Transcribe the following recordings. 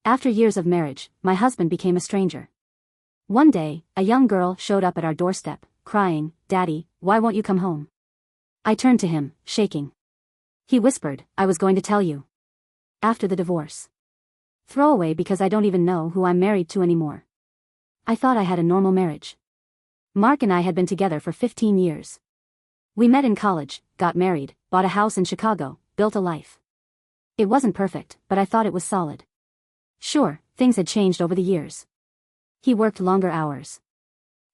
After years of marriage, my husband became a stranger. One day, a young girl showed up at our doorstep, crying, "Daddy, why won't you come home?" I turned to him, shaking. He whispered, "I was going to tell you. After the divorce. Throwaway because I don't even know who I'm married to anymore." I thought I had a normal marriage. Mark and I had been together for 15 years. We met in college, got married, bought a house in Chicago, built a life. It wasn't perfect, but I thought it was solid. Sure, things had changed over the years. He worked longer hours.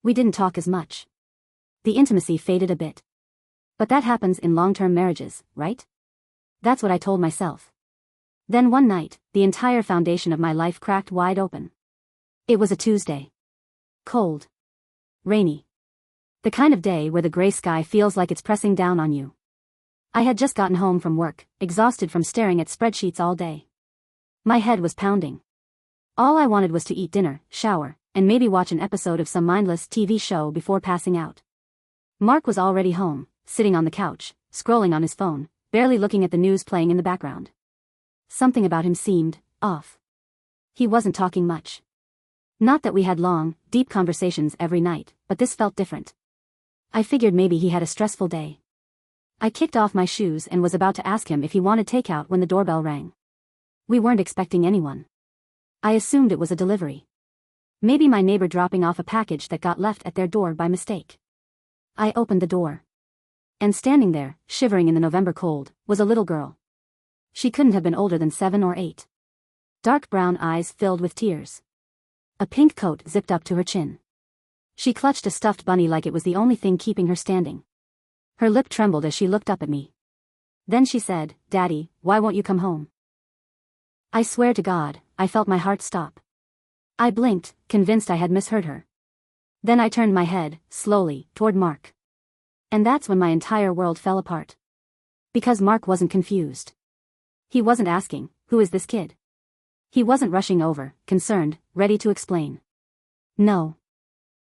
We didn't talk as much. The intimacy faded a bit. But that happens in long-term marriages, right? That's what I told myself. Then one night, the entire foundation of my life cracked wide open. It was a Tuesday. Cold. Rainy. The kind of day where the gray sky feels like it's pressing down on you. I had just gotten home from work, exhausted from staring at spreadsheets all day. My head was pounding. All I wanted was to eat dinner, shower, and maybe watch an episode of some mindless TV show before passing out. Mark was already home, sitting on the couch, scrolling on his phone, barely looking at the news playing in the background. Something about him seemed off. He wasn't talking much. Not that we had long, deep conversations every night, but this felt different. I figured maybe he had a stressful day. I kicked off my shoes and was about to ask him if he wanted takeout when the doorbell rang. We weren't expecting anyone. I assumed it was a delivery. Maybe my neighbor dropping off a package that got left at their door by mistake. I opened the door. And standing there, shivering in the November cold, was a little girl. She couldn't have been older than 7 or 8. Dark brown eyes filled with tears. A pink coat zipped up to her chin. She clutched a stuffed bunny like it was the only thing keeping her standing. Her lip trembled as she looked up at me. Then she said, "Daddy, why won't you come home?" I swear to God, I felt my heart stop. I blinked, convinced I had misheard her. Then I turned my head, slowly, toward Mark. And that's when my entire world fell apart. Because Mark wasn't confused. He wasn't asking, "Who is this kid?" He wasn't rushing over, concerned, ready to explain. No.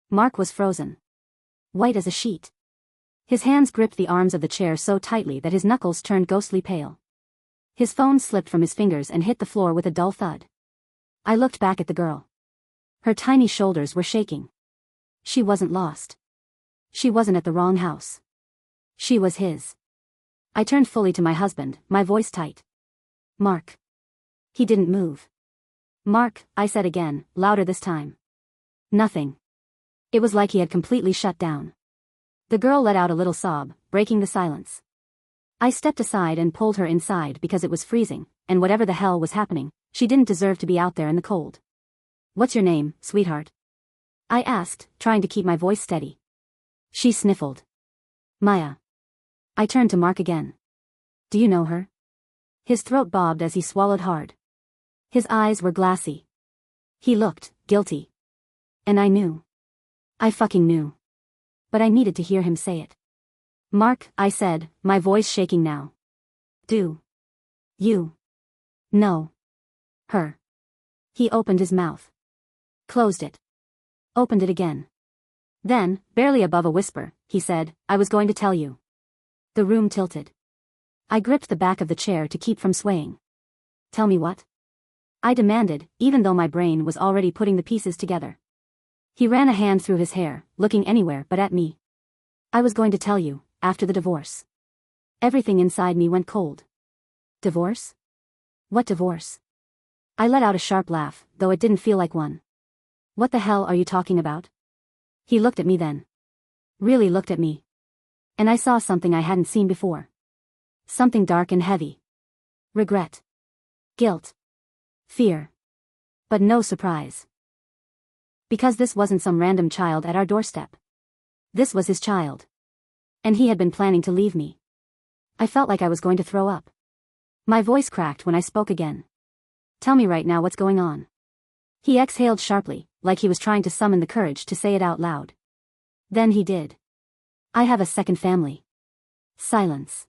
Mark was frozen. White as a sheet. His hands gripped the arms of the chair so tightly that his knuckles turned ghostly pale. His phone slipped from his fingers and hit the floor with a dull thud. I looked back at the girl. Her tiny shoulders were shaking. She wasn't lost. She wasn't at the wrong house. She was his. I turned fully to my husband, my voice tight. "Mark." He didn't move. "Mark," I said again, louder this time. Nothing. It was like he had completely shut down. The girl let out a little sob, breaking the silence. I stepped aside and pulled her inside because it was freezing, and whatever the hell was happening, she didn't deserve to be out there in the cold. "What's your name, sweetheart?" I asked, trying to keep my voice steady. She sniffled. "Maya." I turned to Mark again. "Do you know her?" His throat bobbed as he swallowed hard. His eyes were glassy. He looked guilty. And I knew. I fucking knew. But I needed to hear him say it. "Mark," I said, my voice shaking now. "Do you know her?" He opened his mouth. Closed it. Opened it again. Then, barely above a whisper, he said, "I was going to tell you." The room tilted. I gripped the back of the chair to keep from swaying. "Tell me what?" I demanded, even though my brain was already putting the pieces together. He ran a hand through his hair, looking anywhere but at me. "I was going to tell you, after the divorce." Everything inside me went cold. "Divorce? What divorce?" I let out a sharp laugh, though it didn't feel like one. "What the hell are you talking about?" He looked at me then. Really looked at me. And I saw something I hadn't seen before. Something dark and heavy. Regret. Guilt. Fear. But no surprise. Because this wasn't some random child at our doorstep. This was his child. And he had been planning to leave me. I felt like I was going to throw up. My voice cracked when I spoke again. "Tell me right now what's going on." He exhaled sharply, like he was trying to summon the courage to say it out loud. Then he did. "I have a second family." Silence.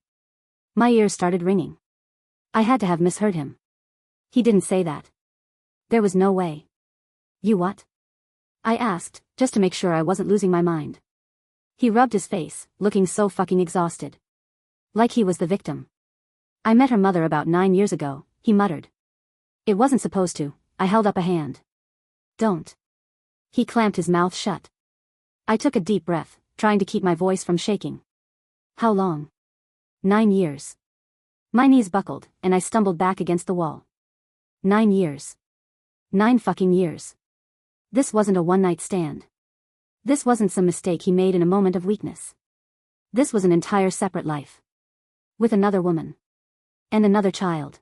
My ears started ringing. I had to have misheard him. He didn't say that. There was no way. "You what?" I asked, just to make sure I wasn't losing my mind. He rubbed his face, looking so fucking exhausted. Like he was the victim. "I met her mother about 9 years ago," he muttered. "It wasn't supposed to, I held up a hand. Don't. He clamped his mouth shut. I took a deep breath, trying to keep my voice from shaking. How long? 9 years. My knees buckled, and I stumbled back against the wall. 9 years. 9 fucking years. This wasn't a one-night stand. This wasn't some mistake he made in a moment of weakness. This was an entire separate life. With another woman. And another child.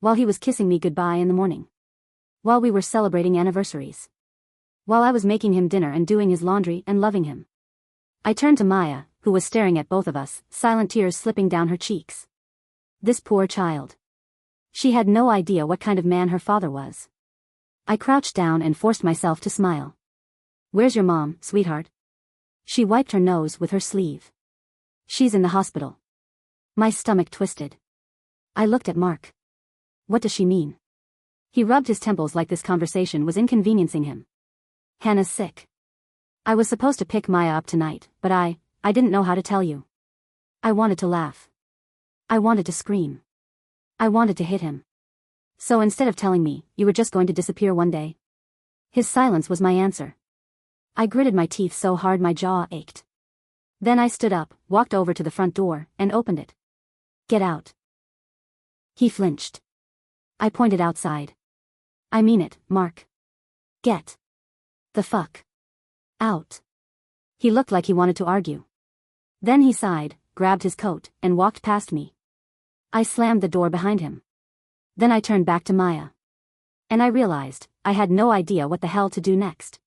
While he was kissing me goodbye in the morning. While we were celebrating anniversaries. While I was making him dinner and doing his laundry and loving him. I turned to Maya, who was staring at both of us, silent tears slipping down her cheeks. This poor child. She had no idea what kind of man her father was. I crouched down and forced myself to smile. Where's your mom, sweetheart? She wiped her nose with her sleeve. She's in the hospital. My stomach twisted. I looked at Mark. What does she mean? He rubbed his temples like this conversation was inconveniencing him. Hannah's sick. I was supposed to pick Maya up tonight, but I didn't know how to tell you. I wanted to laugh. I wanted to scream. I wanted to hit him. So instead of telling me, you were just going to disappear one day? His silence was my answer. I gritted my teeth so hard my jaw ached. Then I stood up, walked over to the front door, and opened it. Get out. He flinched. I pointed outside. I mean it, Mark. Get the fuck out. He looked like he wanted to argue. Then he sighed, grabbed his coat, and walked past me. I slammed the door behind him. Then I turned back to Maya. And I realized, I had no idea what the hell to do next.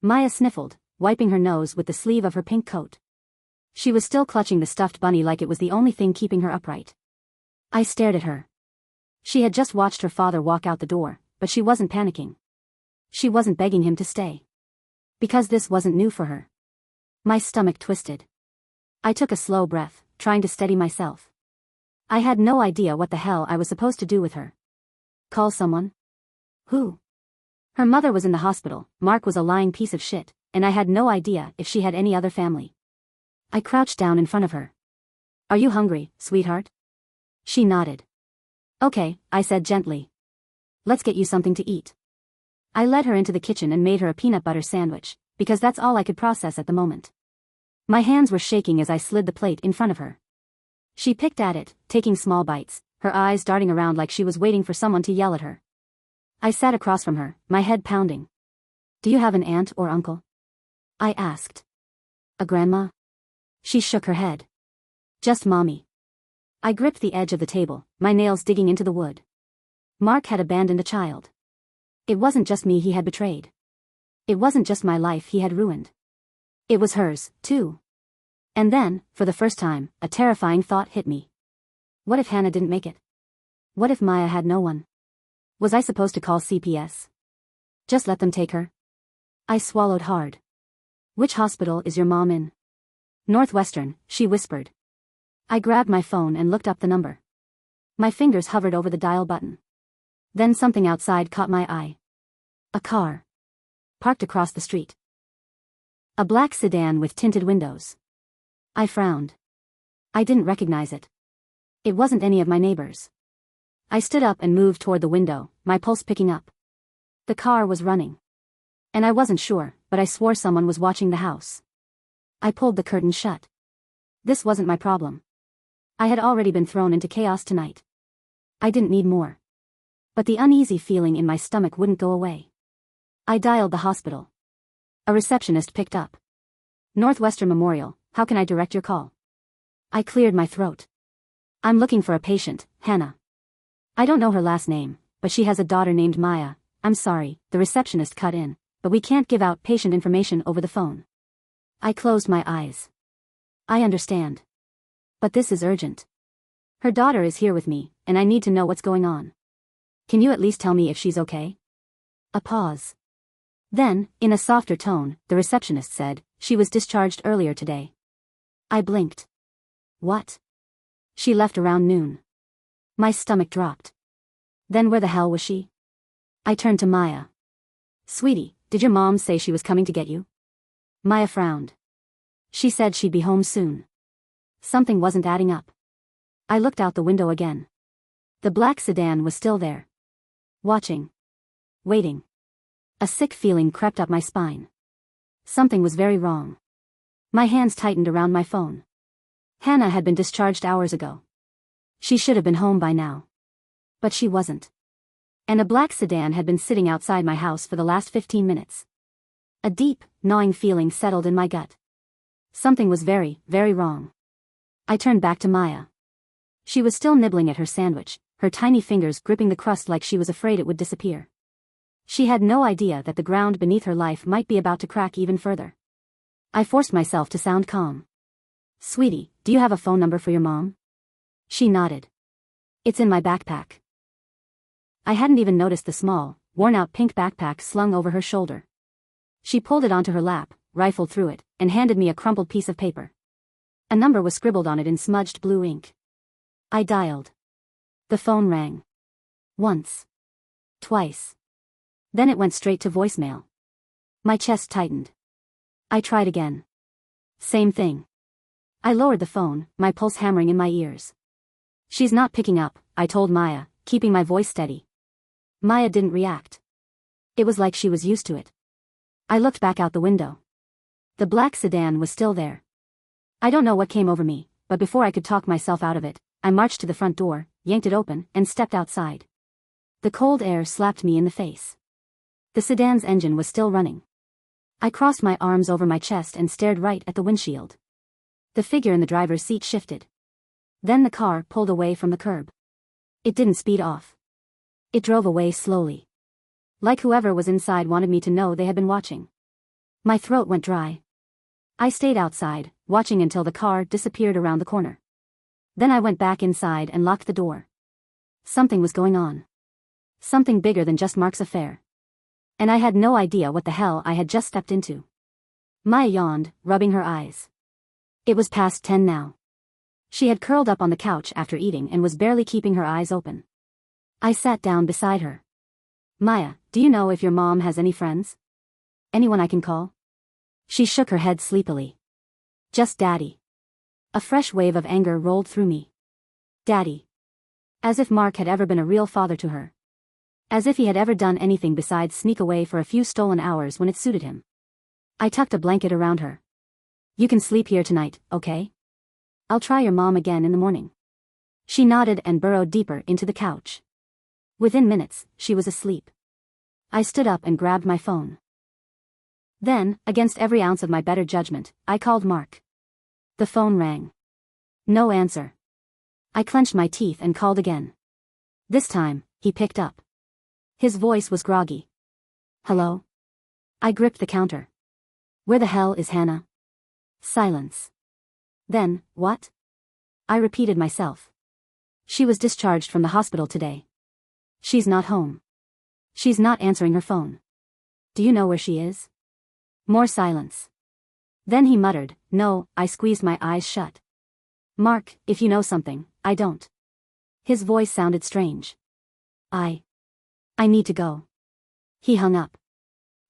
Maya sniffled, wiping her nose with the sleeve of her pink coat. She was still clutching the stuffed bunny like it was the only thing keeping her upright. I stared at her. She had just watched her father walk out the door, but she wasn't panicking. She wasn't begging him to stay. Because this wasn't new for her. My stomach twisted. I took a slow breath, trying to steady myself. I had no idea what the hell I was supposed to do with her. Call someone? Who? Her mother was in the hospital, Mark was a lying piece of shit, and I had no idea if she had any other family. I crouched down in front of her. Are you hungry, sweetheart? She nodded. Okay, I said gently. Let's get you something to eat. I led her into the kitchen and made her a peanut butter sandwich, because that's all I could process at the moment. My hands were shaking as I slid the plate in front of her. She picked at it, taking small bites, her eyes darting around like she was waiting for someone to yell at her. I sat across from her, my head pounding. Do you have an aunt or uncle? I asked. A grandma? She shook her head. Just mommy. I gripped the edge of the table, my nails digging into the wood. Mark had abandoned a child. It wasn't just me he had betrayed. It wasn't just my life he had ruined. It was hers, too. And then, for the first time, a terrifying thought hit me. What if Hannah didn't make it? What if Maya had no one? Was I supposed to call CPS? Just let them take her? I swallowed hard. Which hospital is your mom in? Northwestern, she whispered. I grabbed my phone and looked up the number. My fingers hovered over the dial button. Then something outside caught my eye. A car. Parked across the street. A black sedan with tinted windows. I frowned. I didn't recognize it. It wasn't any of my neighbors. I stood up and moved toward the window, my pulse picking up. The car was running. And I wasn't sure, but I swore someone was watching the house. I pulled the curtain shut. This wasn't my problem. I had already been thrown into chaos tonight. I didn't need more. But the uneasy feeling in my stomach wouldn't go away. I dialed the hospital. A receptionist picked up. Northwestern Memorial, how can I direct your call? I cleared my throat. I'm looking for a patient, Hannah. I don't know her last name, but she has a daughter named Maya. I'm sorry, the receptionist cut in, but we can't give out patient information over the phone. I closed my eyes. I understand. But this is urgent. Her daughter is here with me, and I need to know what's going on. Can you at least tell me if she's okay? A pause. Then, in a softer tone, the receptionist said, she was discharged earlier today. I blinked. What? She left around noon. My stomach dropped. Then where the hell was she? I turned to Maya. Sweetie, did your mom say she was coming to get you? Maya frowned. She said she'd be home soon. Something wasn't adding up. I looked out the window again. The black sedan was still there. Watching. waiting. A sick feeling crept up my spine. Something was very wrong. My hands tightened around my phone. Hannah had been discharged hours ago. She should have been home by now. But she wasn't. And a black sedan had been sitting outside my house for the last 15 minutes. A deep, gnawing feeling settled in my gut. Something was very, very wrong. I turned back to Maya. She was still nibbling at her sandwich, her tiny fingers gripping the crust like she was afraid it would disappear. She had no idea that the ground beneath her life might be about to crack even further. I forced myself to sound calm. "Sweetie, do you have a phone number for your mom?" She nodded. "It's in my backpack." I hadn't even noticed the small, worn-out pink backpack slung over her shoulder. She pulled it onto her lap, rifled through it, and handed me a crumpled piece of paper. A number was scribbled on it in smudged blue ink. I dialed. The phone rang. Once. Twice. Then it went straight to voicemail. My chest tightened. I tried again. Same thing. I lowered the phone, my pulse hammering in my ears. "She's not picking up," I told Maya, keeping my voice steady. Maya didn't react. It was like she was used to it. I looked back out the window. The black sedan was still there. I don't know what came over me, but before I could talk myself out of it, I marched to the front door, yanked it open, and stepped outside. The cold air slapped me in the face. The sedan's engine was still running. I crossed my arms over my chest and stared right at the windshield. The figure in the driver's seat shifted. Then the car pulled away from the curb. It didn't speed off. It drove away slowly. Like whoever was inside wanted me to know they had been watching. My throat went dry. I stayed outside, watching until the car disappeared around the corner. Then I went back inside and locked the door. Something was going on. Something bigger than just Mark's affair. And I had no idea what the hell I had just stepped into. Maya yawned, rubbing her eyes. It was past 10 now. She had curled up on the couch after eating and was barely keeping her eyes open. I sat down beside her. "Maya, do you know if your mom has any friends? Anyone I can call?" She shook her head sleepily. "Just Daddy." A fresh wave of anger rolled through me. Daddy. As if Mark had ever been a real father to her. As if he had ever done anything besides sneak away for a few stolen hours when it suited him. I tucked a blanket around her. "You can sleep here tonight, okay? I'll try your mom again in the morning." She nodded and burrowed deeper into the couch. Within minutes, she was asleep. I stood up and grabbed my phone. Then, against every ounce of my better judgment, I called Mark. The phone rang. No answer. I clenched my teeth and called again. This time, he picked up. His voice was groggy. "Hello?" I gripped the counter. "Where the hell is Hannah?" Silence. Then, what? I repeated myself. "She was discharged from the hospital today. She's not home. She's not answering her phone. Do you know where she is?" More silence. Then he muttered, "No." I squeezed my eyes shut. "Mark, if you know something, I don't." His voice sounded strange. I need to go." He hung up.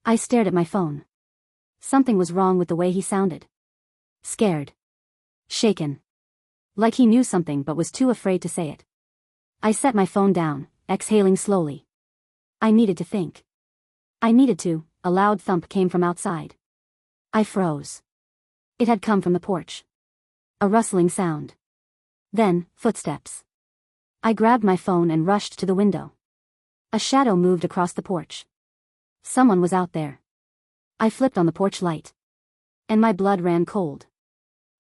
I stared at my phone. Something was wrong with the way he sounded. Scared. Shaken. Like he knew something but was too afraid to say it. I set my phone down, exhaling slowly. I needed to think. I needed to. A loud thump came from outside. I froze. It had come from the porch. A rustling sound. Then, footsteps. I grabbed my phone and rushed to the window. A shadow moved across the porch. Someone was out there. I flipped on the porch light. And my blood ran cold.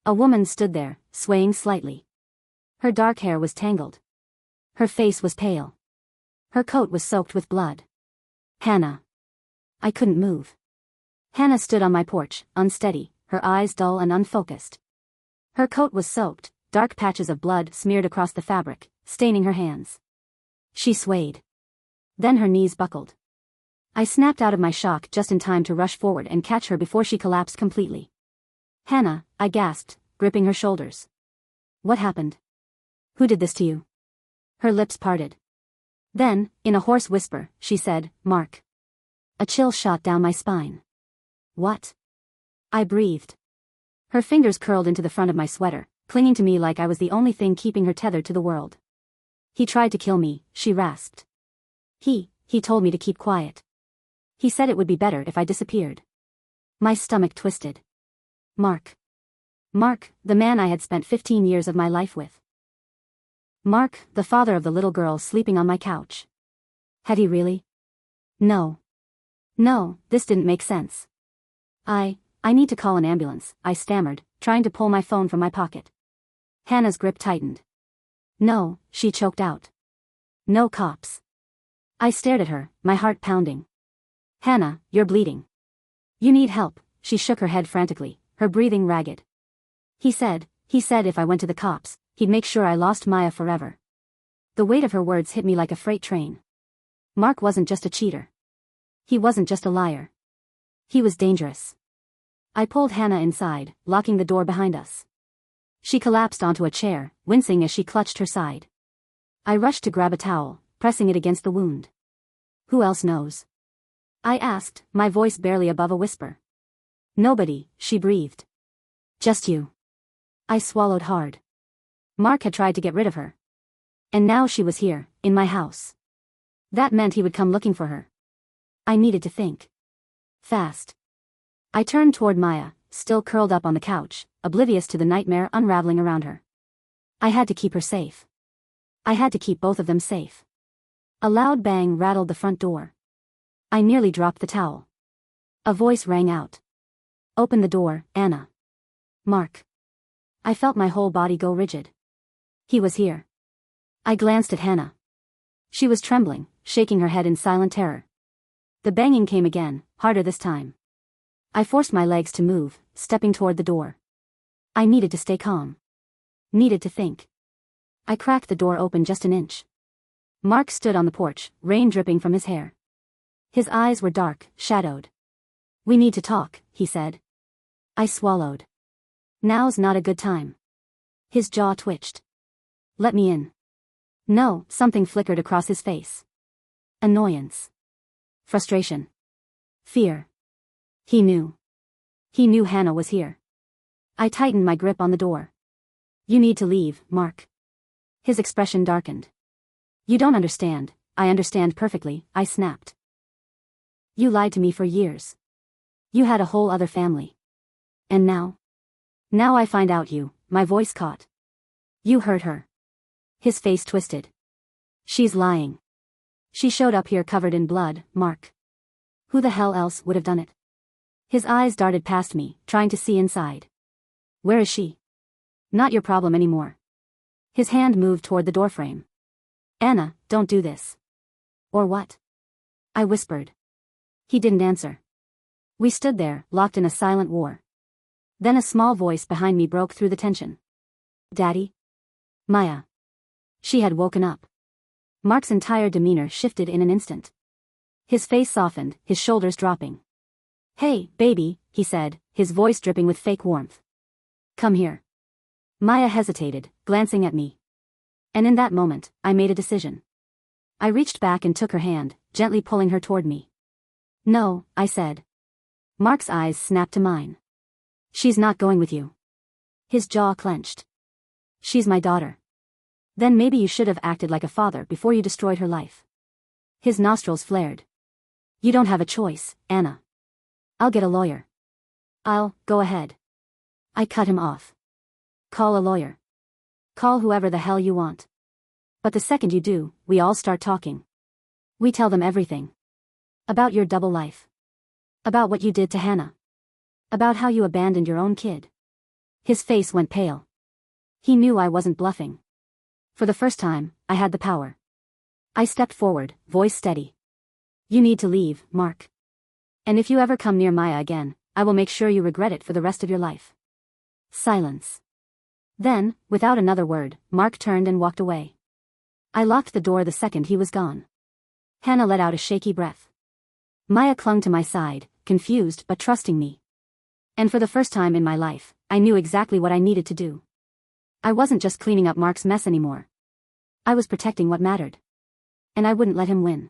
A woman stood there, swaying slightly. Her dark hair was tangled. Her face was pale. Her coat was soaked with blood. Hannah. I couldn't move. Hannah stood on my porch, unsteady, her eyes dull and unfocused. Her coat was soaked, dark patches of blood smeared across the fabric, staining her hands. She swayed. Then her knees buckled. I snapped out of my shock just in time to rush forward and catch her before she collapsed completely. "Hannah," I gasped, gripping her shoulders. "What happened? Who did this to you?" Her lips parted. Then, in a hoarse whisper, she said, "Mark." A chill shot down my spine. "What?" I breathed. Her fingers curled into the front of my sweater, clinging to me like I was the only thing keeping her tethered to the world. "He tried to kill me," she rasped. He told me to keep quiet." He said it would be better if I disappeared. My stomach twisted. Mark. Mark, the man I had spent 15 years of my life with. Mark, the father of the little girl sleeping on my couch. Had he really? No. No, this didn't make sense. I need to call an ambulance, I stammered, trying to pull my phone from my pocket. Hannah's grip tightened. No, she choked out. No cops. I stared at her, my heart pounding. Hannah, you're bleeding. You need help, she shook her head frantically, her breathing ragged. He said if I went to the cops, he'd make sure I lost Maya forever. The weight of her words hit me like a freight train. Mark wasn't just a cheater. He wasn't just a liar. He was dangerous. I pulled Hannah inside, locking the door behind us. She collapsed onto a chair, wincing as she clutched her side. I rushed to grab a towel, pressing it against the wound. Who else knows? I asked, my voice barely above a whisper. Nobody, she breathed. Just you. I swallowed hard. Mark had tried to get rid of her. And now she was here, in my house. That meant he would come looking for her. I needed to think. Fast. I turned toward Maya, still curled up on the couch, oblivious to the nightmare unraveling around her. I had to keep her safe. I had to keep both of them safe. A loud bang rattled the front door. I nearly dropped the towel. A voice rang out. Open the door, Anna. Mark. I felt my whole body go rigid. He was here. I glanced at Hannah. She was trembling, shaking her head in silent terror. The banging came again, harder this time. I forced my legs to move, stepping toward the door. I needed to stay calm. Needed to think. I cracked the door open just an inch. Mark stood on the porch, rain dripping from his hair. His eyes were dark, shadowed. We need to talk, he said. I swallowed. Now's not a good time. His jaw twitched. Let me in. No, something flickered across his face. Annoyance. Frustration. Fear. He knew. He knew Hannah was here. I tightened my grip on the door. You need to leave, Mark. His expression darkened. You don't understand. I understand perfectly, I snapped. You lied to me for years. You had a whole other family. And now? Now I find out my voice caught. You hurt her. His face twisted. She's lying. She showed up here covered in blood, Mark. Who the hell else would have done it? His eyes darted past me, trying to see inside. Where is she? Not your problem anymore. His hand moved toward the doorframe. Anna, don't do this. Or what? I whispered. He didn't answer. We stood there, locked in a silent war. Then a small voice behind me broke through the tension. Daddy? Maya. She had woken up. Mark's entire demeanor shifted in an instant. His face softened, his shoulders dropping. Hey, baby, he said, his voice dripping with fake warmth. Come here. Maya hesitated, glancing at me. And in that moment, I made a decision. I reached back and took her hand, gently pulling her toward me. No, I said. Mark's eyes snapped to mine. She's not going with you. His jaw clenched. She's my daughter. Then maybe you should have acted like a father before you destroyed her life. His nostrils flared. You don't have a choice, Anna. I'll get a lawyer. Go ahead. I cut him off. Call a lawyer. Call whoever the hell you want. But the second you do, we all start talking. We tell them everything. About your double life. About what you did to Hannah. About how you abandoned your own kid. His face went pale. He knew I wasn't bluffing. For the first time, I had the power. I stepped forward, voice steady. You need to leave, Mark. And if you ever come near Maya again, I will make sure you regret it for the rest of your life. Silence. Then, without another word, Mark turned and walked away. I locked the door the second he was gone. Hannah let out a shaky breath. Maya clung to my side, confused but trusting me. And for the first time in my life, I knew exactly what I needed to do. I wasn't just cleaning up Mark's mess anymore. I was protecting what mattered. And I wouldn't let him win.